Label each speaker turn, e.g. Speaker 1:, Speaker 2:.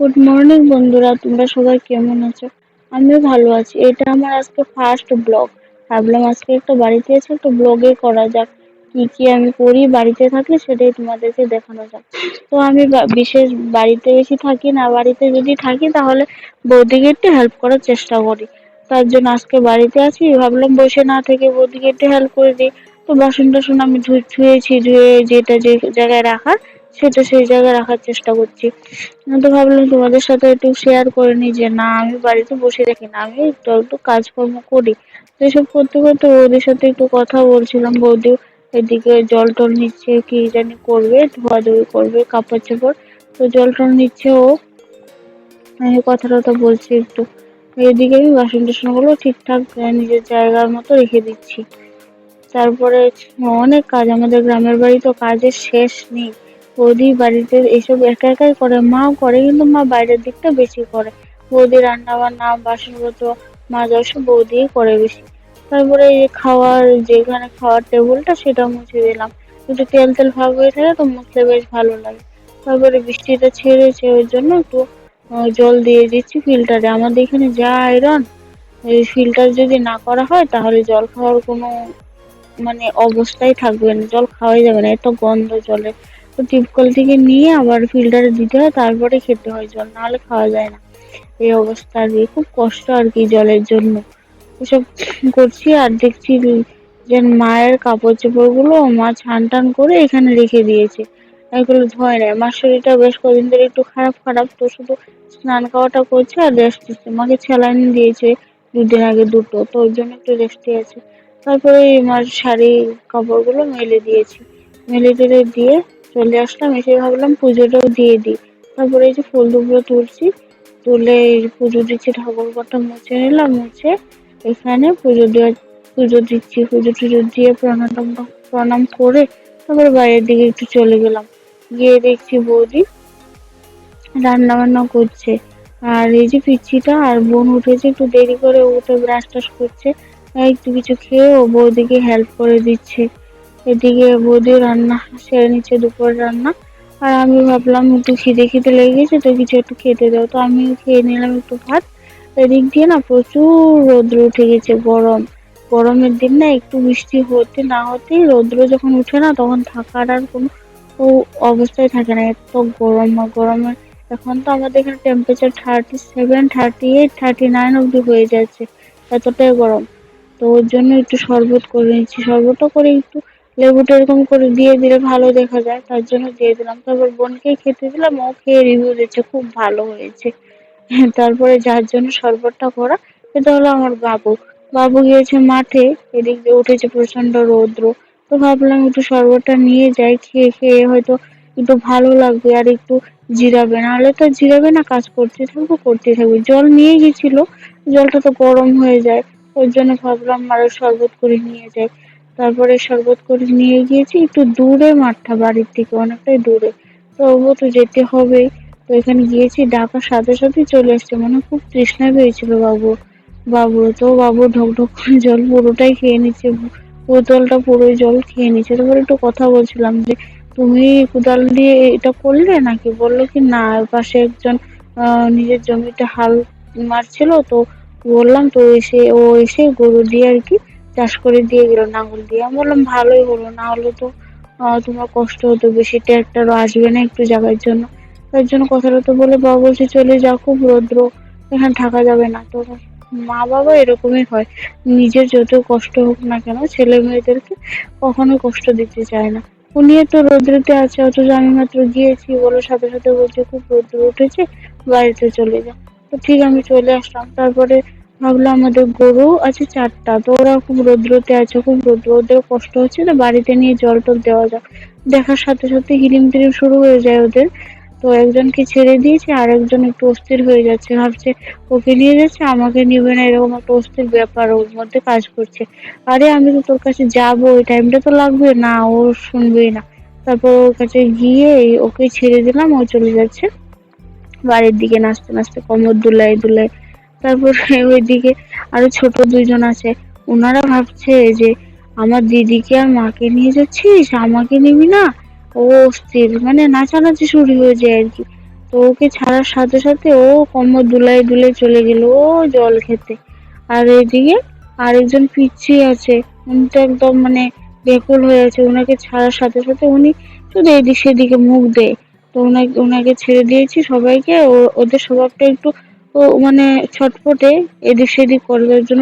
Speaker 1: Good morning বন্ধুরা, তোমরা সবাই কেমন আছো? আমিও ভালো আছি। এটা আমার আজকে ফার্স্ট ব্লগ। ভাবলাম আজকে একটা বাড়িতে এসে একটা ব্লগে করা যাক, কি কি আমি করি বাড়িতে থাকলে সেটাই তোমাদেরকে দেখানো যাক। তো আমি বিশেষ বাড়িতে বেশি থাকি না, বাড়িতে যদি থাকি তাহলে বৌদিকে একটু হেল্প করার চেষ্টা করি। তার জন্য আজকে বাড়িতে আছি, ভাবলাম বসে না থেকে বৌদিকে একটু হেল্প করে দিই। তো বাসন টাসন আমি ধুয়েছি, ধুয়ে যেটা যে জায়গায় রাখার সেটা সেই জায়গায় রাখার চেষ্টা করছি। আমি তো ভাবলাম তোমাদের সাথে একটু শেয়ার করে নিই যে না, আমি বাড়িতে বসে থাকি না, আমি একটু একটু কাজকর্ম করি। তো এসব করতে করতে বৌদির সাথে একটু কথা বলছিলাম। বৌদি এদিকে জল টল নিচ্ছে, কি জানি করবে, ধোয়াধুয়ি করবে কাপড় চোপড়। তো জল টল নিচ্ছে ও, আমি কথা টথা বলছি একটু। এদিকে আমি বাসন টাসন গুলো ঠিকঠাক নিজের জায়গার মতো রেখে দিচ্ছি। তারপরে অনেক কাজ, আমাদের গ্রামের বাড়ি তো কাজের শেষ নেই। বৌদি বাড়িতে এসব একা একাই করে, মাও করে কিন্তু মা বাইরের দিকটা বেশি করে। বৌদি রান্না বান্না বাসনপত্র মাজা সব বৌদিই করে বেশি। তারপরে এই খাওয়ার, যেখানে খাওয়ার টেবিলটা সেটা মুছে দিলাম। একটু তেল তেল ভাব হয়ে থাকে তো মুছলে বেশ ভালো লাগে। তারপরে বৃষ্টিটা ছেড়েছে ওই জন্য একটু জল দিয়ে দিচ্ছি ফিল্টারে। আমাদের এখানে যা আয়রন, এই ফিল্টার যদি না করা হয় তাহলে জল খাওয়ার কোনো অবস্থাই থাকবে না, জল খাওয়াই যাবে না, এত গন্ধ জলের। তো টিপকল থেকে নিয়ে আবার ফিল্টারে দিতে হয়, তারপরে খেতে হয় জল, নাহলে খাওয়া যায় না। এই অবস্থা আর কি, খুব কষ্ট আর কি জলের জন্য। এসব করছি আর দেখছি যে মায়ের কাপড় চোপড় গুলো মা ছান টান করে এখানে রেখে দিয়েছে, এগুলো ধোয় নেয়। মার শরীরটা বেশ কদিন ধরে একটু খারাপ খারাপ, তো শুধু স্নান খাওয়াটা করছে আর রেস্ট দিচ্ছে। মাকে স্যালাইন দিয়েছে 2 দিন আগে, দুটো, তো ওর জন্য একটু রেস্টে আছে। তারপরে আমার শাড়ি কাপড়গুলো মেলে দিয়েছি, মেলে টেলে দিয়ে চলে আসলাম। এসে ভাবলাম পুজোটাও দিয়ে দিই। তারপরে এই যে ফুল দুপুরে তুলছি, তুলে এই পুজো দিচ্ছি, ঠাকুর ঘরটা মুছে নিলাম, মুছে এখানে পুজো দিচ্ছি। পুজো টুজো দিয়ে প্রণাম করে তারপরে বাইরের দিকে একটু চলে গেলাম। গিয়ে দেখছি বৌদি রান্না বান্না করছে। আর এই যে পিচ্ছিটা আর বোন উঠেছে একটু দেরি করে, উঠে ব্রাশ টাশ করছে, একটু কিছু খেয়ে ও বৌদিকে হেল্প করে দিচ্ছে। এদিকে বৌদি রান্না সেরে নিচ্ছে, দুপুর রান্না। আর আমি ভাবলাম একটু খিদে খিদে লেগে গেছে, তো কিছু একটু খেতে দাও, তো আমিও খেয়ে নিলাম একটু ভাত। এদিক দিয়ে না প্রচুর রৌদ্র উঠে গেছে, গরম। গরমের দিন না, একটু বৃষ্টি হতে না হতেই রৌদ্র যখন উঠে না, তখন থাকার আর কোনো অবস্থায় থাকে না, এত গরম। আর গরমে এখন তো আমাদের এখানে টেম্পারেচার 37, 38, 39 অব্দি হয়ে যাচ্ছে, এতটাই গরম। তো ওর জন্য একটু শরবত করে নিচ্ছি, শরবতটা করে একটু লেবুটা এরকম করে দিয়ে দিলে ভালো দেখা যায়, তার জন্য দিয়ে দিলাম। তারপর বোনকে খেতে দিলাম, ও খেয়ে রিভিউ দিচ্ছে খুব ভালো হয়েছে। তারপরে যার জন্য শরবতটা করা, সেটা হলো আমার বাবু। বাবু গিয়েছে মাঠে, এদিক দিয়ে উঠেছে প্রচন্ড রৌদ্র। তো ভাবলাম একটু শরবতটা নিয়ে যাই, খেয়ে খেয়ে হয়তো একটু ভালো লাগবে আর একটু জিরাবে, নাহলে তো জিরাবে না, কাজ করতে থাকবো। জল নিয়ে গেছিল, জলটা তো গরম হয়ে যায়, ওর জন্য ভাবলাম আরো শরবত করে নিয়ে যাই। তারপরে শরবত করে নিয়ে গিয়েছি, একটু দূরে মাঠটা বাড়ির থেকে অনেকটাই দূরে, তো ও তো যেতে হবেই। তো এখানে গিয়েছি, ডাকার সাথে সাথে চলে এসছে, খুব তৃষ্ণা পেয়েছিল বাবু তো বাবু ঢক ঢক করে জল পুরোটাই খেয়ে নিচ্ছে, বোতলটা পুরোই জল খেয়ে নিচ্ছে। তারপরে একটু কথা বলছিলাম যে তুমি কোদাল দিয়ে এটা করলে নাকি, বললো কি না, পাশে একজন নিজের জমিতে হাল মারছিল, তো বললাম, তো ও এসে গরু দিয়ে আর কি চাষ করে দিয়ে গেল, নাঙ্গল দিয়ে। আমি বললাম ভালোই হলো, না হলে তো তোমার কষ্ট হতো বেশি, ট্রাক্টরও আসবে না একটু জায়গার জন্য। তার জন্য কথাটা তো বলে বাবা বলছে চলে যাও, খুব রৌদ্র, এখানে থাকা যাবে না। তো মা বাবা এরকমই হয়, নিজের যত কষ্ট হোক না কেন ছেলে মেয়েদেরকে কখনো কষ্ট দিতে চায় না। উনি তো রৌদ্রতে আছে, অথচ আমি মাত্র গিয়েছি বলার সাথে সাথে বলছে খুব রৌদ্র উঠেছে, বাড়িতে চলে যা। তো ঠিক আমি চলে আসলাম। তারপরে ভাবলাম আমাদের গরু আছে 4টা, তো ওরা খুব রৌদ্রতে আছে, খুব রৌদ্র, ওদের কষ্ট হচ্ছে, তো বাড়িতে নিয়ে জল টল দেওয়া যাক। দেখার সাথে সাথে হিরিম টিরিম শুরু হয়ে যায় ওদের। তো একজনকে ছেড়ে দিয়েছে, আর একজন একটু অস্থির হয়ে যাচ্ছে, ভাবছে ওকে নিয়ে যাচ্ছে আমাকে নিবে না, এরকম একটা অস্থির ব্যাপার ওর মধ্যে কাজ করছে। আরে আমি তো তোর কাছে যাবো, ওই টাইমটা তো লাগবে না, ও শুনবেই না। তারপর ওর কাছে গিয়ে ওকে ছেড়ে দিলাম, ও চলে যাচ্ছে বাড়ির দিকে নাচতে নাচতে, কোমর দুলাই দুলাই। তারপর ওইদিকে আরো ছোট 2জন আছে, ওনারা ভাবছে যে আমার দিদিকে আর মাকে নিয়ে যাচ্ছিস, আমাকে নিবি না। ও অস্থির, নাচানাচি শুরু হয়ে যায় আর কি। তো ওকে ছাড়ার সাথে সাথে ও কোমর দুলাই দুলে চলে গেল ও জল খেতে। আর এদিকে আরেকজন পিচ্ছি আছে, উনি তো একদম মানে ব্যাকুল হয়ে আছে, ওনাকে ছাড়ার সাথে সাথে উনি শুধু এদিক সেদিকে মুখ দেয়। তো ওনাকে ছেড়ে দিয়েছি সবাইকে। ওদের স্বভাবটা একটু মানে ছটপটে, এদিক সেদিক করার জন্য